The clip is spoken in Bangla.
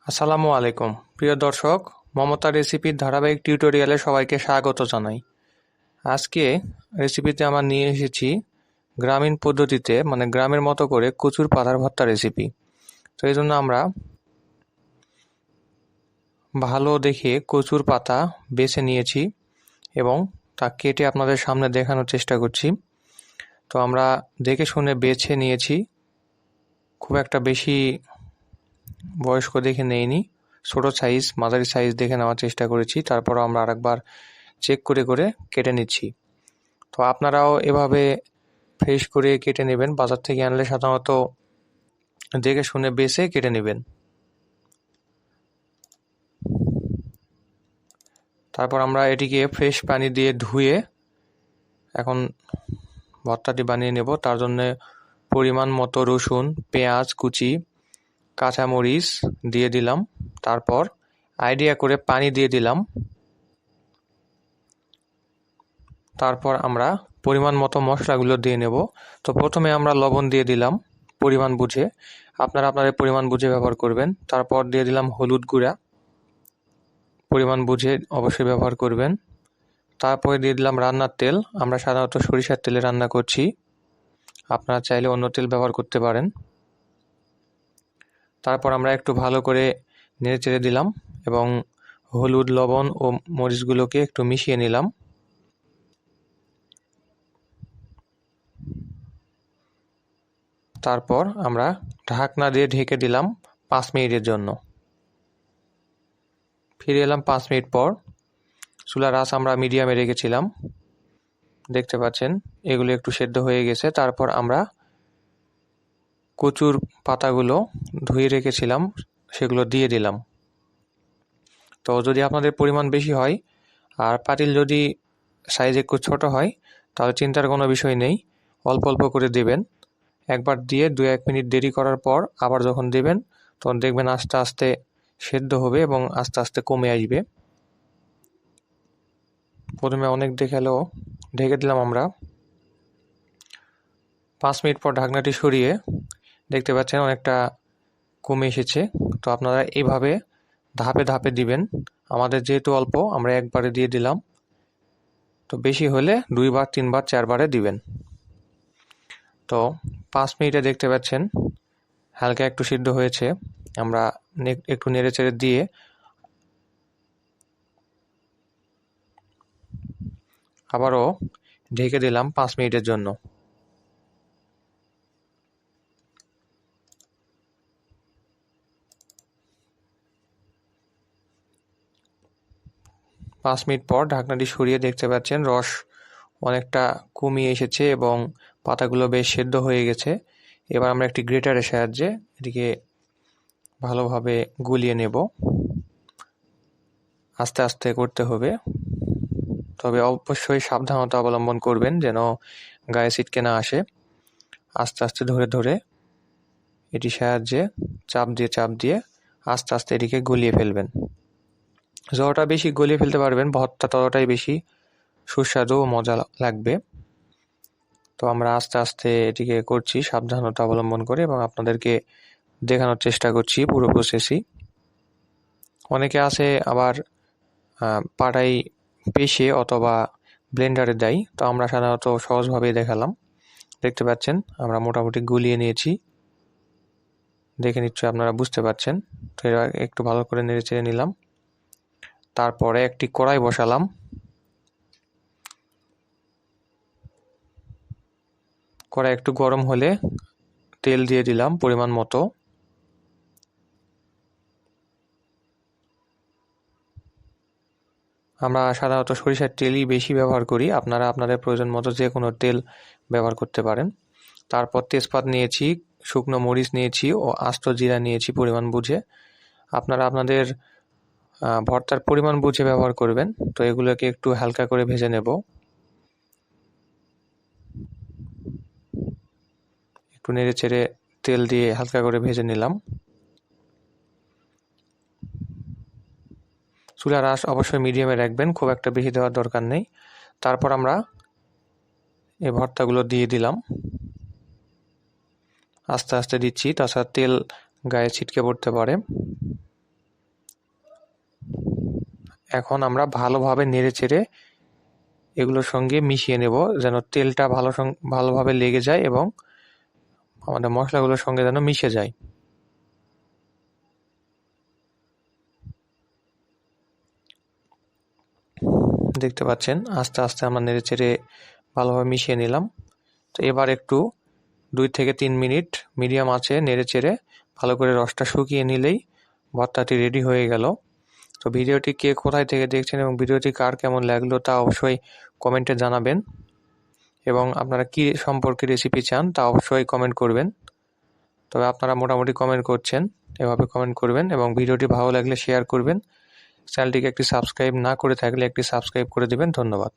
আসসালামু আলাইকুম প্রিয় দর্শক, মমতা রেসিপির ধারাবাহিক টিউটোরিয়ালে সবাইকে স্বাগত জানাই। আজকে রেসিপিতে আমরা নিয়ে এসেছি গ্রামীণ পদ্ধতিতে মানে গ্রামের মতো করে কচুর পাতার ভর্তা রেসিপি। তো এই জন্য আমরা ভালো দেখে কচুর পাতা বেছে নিয়েছি এবং তা কেটে আপনাদের সামনে দেখানোর চেষ্টা করছি। তো আমরা দেখে শুনে বেছে নিয়েছি, খুব একটা বেশি বয়স্ক দেখে নেইনি, ছোট সাইজ মাঝারি সাইজ দেখে নেওয়ার চেষ্টা করেছি। তারপরও আমরা আরেকবার চেক করে করে কেটে নিচ্ছি। তো আপনারাও এভাবে ফ্রেশ করে কেটে নেবেন। বাজার থেকে আনলে সাধারণত দেখে শুনে বেছে কেটে নেবেন। তারপর আমরা এটিকে ফ্রেশ পানি দিয়ে ধুয়ে এখন ভর্তাটি বানিয়ে নেব। তার জন্য পরিমাণ মতো রসুন, পেঁয়াজ কুচি, কাঁচামরিচ দিয়ে দিলাম। তারপর আইডিয়া করে পানি দিয়ে দিলাম। তারপর আমরা পরিমাণ মতো মশলাগুলো দিয়ে নেব। তো প্রথমে আমরা লবণ দিয়ে দিলাম পরিমাণ বুঝে, আপনারা আপনাদের পরিমাণ বুঝে ব্যবহার করবেন। তারপর দিয়ে দিলাম হলুদ গুঁড়া, পরিমাণ বুঝে অবশ্যই ব্যবহার করবেন। তারপরে দিয়ে দিলাম রান্নার তেল, আমরা সাধারণত সরিষার তেলে রান্না করছি, আপনারা চাইলে অন্য তেল ব্যবহার করতে পারেন। তারপর আমরা একটু ভালো করে নেড়ে চেড়ে দিলাম এবং হলুদ, লবণ ও মরিচগুলোকে একটু মিশিয়ে নিলাম। তারপর আমরা ঢাকনা দিয়ে ঢেকে দিলাম 5 মিনিটের জন্য। ফিরে এলাম 5 মিনিট পর। চুলার আঁচ আমরা মিডিয়ামে রেখেছিলাম, দেখতে পাচ্ছেন এগুলো একটু সেদ্ধ হয়ে গেছে। তারপর আমরা কচুর পাতাগুলো ধুয়ে রেখেছিলাম সেগুলো দিয়ে দিলাম। তো যদি আপনাদের পরিমাণ বেশি হয় আর পাতিল যদি সাইজ একটু ছোট হয় তাহলে চিন্তার কোনো বিষয় নেই, অল্প অল্প করে দেবেন। একবার দিয়ে 2-1 মিনিট দেরি করার পর আবার যখন দেবেন তখন দেখবেন আস্তে আস্তে সেদ্ধ হবে এবং আস্তে আস্তে কমে আসবে। প্রথমে অনেক দেখালেও ঢেকে দিলাম আমরা। 5 মিনিট পর ঢাকনাটি সরিয়ে দেখতে পাচ্ছেন অনেকটা কমে এসেছে। তো আপনারা এইভাবে ধাপে ধাপে দিবেন। আমাদের যেহেতু অল্প আমরা একবারে দিয়ে দিলাম, তো বেশি হলে 2বার 3বার 4বারে দিবেন। তো 5 মিনিটে দেখতে পাচ্ছেন হালকা একটু সিদ্ধ হয়েছে। আমরা একটু নেড়ে চেড়ে দিয়ে আবারও ঢেকে দিলাম 5 মিনিটের জন্য। 5 মিনিট পর ঢাকনাটি সরিয়ে দেখতে পাচ্ছেন রস অনেকটা কমিয়ে এসেছে এবং পাতাগুলো বেশ সেদ্ধ হয়ে গেছে। এবার আমরা একটি গ্রেটারের সাহায্যে এটিকে ভালোভাবে গুলিয়ে নেব। আস্তে আস্তে করতে হবে, তবে অবশ্যই সাবধানতা অবলম্বন করবেন যেন গায়ে ছিটকে না আসে। আস্তে আস্তে ধরে ধরে এটির সাহায্যে চাপ দিয়ে আস্তে আস্তে এটিকে গলিয়ে ফেলবেন। যতটা বেশি গলিয়ে ফেলতে পারবেন ভর্তা ততটাই বেশি সুস্বাদু ও মজা লাগবে। তো আমরা আস্তে আস্তে এটিকে করছি সাবধানতা অবলম্বন করে এবং আপনাদেরকে দেখানোর চেষ্টা করছি পুরো প্রসেসই। অনেকে আছে আবার পাটাই পেশে অথবা ব্লেন্ডারে দেয়, তো আমরা সাধারণত সহজভাবেই দেখালাম। দেখতে পাচ্ছেন আমরা মোটামুটি গুলিয়ে নিয়েছি, দেখে নিশ্চয়ই আপনারা বুঝতে পারছেন। তো এবার একটু ভালো করে নেড়ে চেড়ে নিলাম। তারপরে একটি কড়াই বসালাম। কড়াই একটু গরম হলে তেল দিয়ে দিলাম পরিমাণ মতো। আমরা সাধারণত সরিষার তেলই বেশি ব্যবহার করি, আপনারা আপনাদের প্রয়োজন মতো যে কোনো তেল ব্যবহার করতে পারেন। তারপর তেজপাত নিয়েছি, শুকনো মরিচ নিয়েছি ও আস্ত জিরা নিয়েছি পরিমাণ বুঝে। আপনারা আপনাদের ভর্তার পরিমাণ বুঝে ব্যবহার করবেন। তো এগুলোকে একটু হালকা করে ভেজে নেব। একটু নেড়ে চেড়ে তেল দিয়ে হালকা করে ভেজে নিলাম। চুলার আঁচ অবশ্যই মিডিয়ামে রাখবেন, খুব একটা বেশি দেওয়ার দরকার নেই। তারপর আমরা এই ভর্তাগুলো দিয়ে দিলাম, আস্তে আস্তে দিচ্ছি, তাছাড়া তেল গায়ে ছিটকে পড়তে পারে। এখন আমরা ভালোভাবে নেড়েচেড়ে এগুলোর সঙ্গে মিশিয়ে নেব, যেন তেলটা ভালোভাবে লেগে যায় এবং আমাদের মশলাগুলোর সঙ্গে যেন মিশে যায়। দেখতে পাচ্ছেন আস্তে আস্তে আমরা নেড়েচেড়ে ভালোভাবে মিশিয়ে নিলাম। তো এবার একটু 2 থেকে 3 মিনিট মিডিয়াম আঁচে নেড়েচেড়ে ভালো করে রসটা শুকিয়ে নিলেই ভর্তাটি রেডি হয়ে গেল। তো ভিডিওটি কে কোথায় থেকে দেখছেন এবং ভিডিওটি কার কেমন লাগলো তা অবশ্যই কমেন্টে জানাবেন, এবং আপনারা কী সম্পর্কে রেসিপি চান তা অবশ্যই কমেন্ট করবেন। তবে আপনারা মোটামুটি কমেন্ট করছেন, এভাবে কমেন্ট করবেন এবং ভিডিওটি ভালো লাগলে শেয়ার করবেন। চ্যানেলটিকে একটি সাবস্ক্রাইব না করে থাকলে একটি সাবস্ক্রাইব করে দেবেন। ধন্যবাদ।